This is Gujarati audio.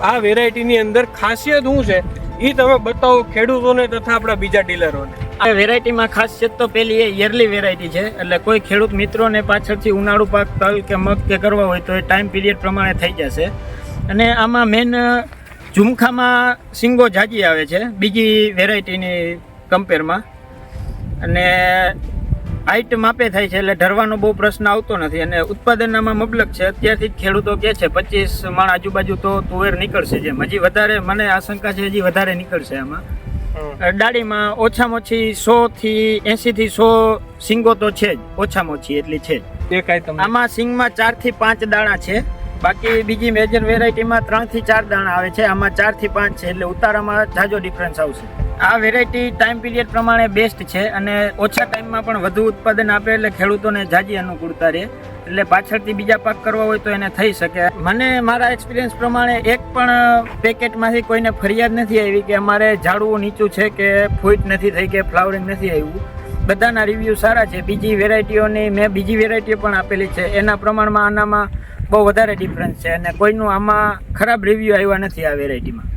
આ વેરાયટીની અંદર ખાસિયત શું છે એ તમે બતાવો ખેડૂતોને તથા આપણા બીજા ડીલરોને. આ વેરાયટીમાં ખાસિયત તો પેલી એ યરલી વેરાયટી છે, એટલે કોઈ ખેડૂત મિત્રોને પાછળથી ઉનાળુ પાક તલ કે મગ કે કરવા હોય તો એ ટાઈમ પીરિયડ પ્રમાણે થઈ જશે. અને આમાં મેન ઝુમખામાં સિંગો જાજી આવે છે બીજી વેરાયટીની કમ્પેરમાં, અને હાઈટ માપે થાય છે એટલે ઢરવાનો બહુ પ્રશ્ન આવતો નથી, અને ઉત્પાદનમાં મબલક છે. અત્યારથી જ ખેડૂતો કહે છે 25 મણ આજુબાજુ તો તુવેર નીકળશે, જેમ હજી વધારે મને આશંકા છે હજી વધારે નીકળશે. આમાં ડાળીમાં ઓછામાં ઓછી 100 થી 80 થી 100 સિંગો તો છે જ, ઓછામાં ઓછી એટલી છે જ. દેખાય તમને? આમાં સિંગમાં 4 થી 5 દાણા છે, બાકી બીજી મેજર વેરાયટીમાં 3 થી 4 દાણા આવે છે, આમાં 4 થી 5 છે, એટલે ઉતારામાં ઝાઝો ડિફરન્સ આવશે. આ વેરાયટી ટાઈમ પીરિયડ પ્રમાણે બેસ્ટ છે, અને ઓછા ટાઈમમાં પણ વધુ ઉત્પાદન આપે, એટલે ખેડૂતોને ઝાઝી અનુકૂળતા રહે, એટલે પાછળથી બીજા પાક કરવા હોય તો એને થઈ શકે. મને મારા એક્સપિરિયન્સ પ્રમાણે એક પણ પેકેટમાંથી કોઈને ફરિયાદ નથી આવી કે અમારે ઝાડવું નીચું છે કે ફૂટ નથી થઈ કે ફ્લાવરિંગ નથી આવ્યું. બધાના રિવ્યૂ સારા છે. બીજી વેરાયટીઓની મેં બીજી વેરાયટીઓ પણ આપેલી છે, એના પ્રમાણમાં આનામાં બહુ વધારે ડિફરન્સ છે, અને કોઈનું આમાં ખરાબ રિવ્યૂ આવ્યા નથી આ વેરાયટીમાં.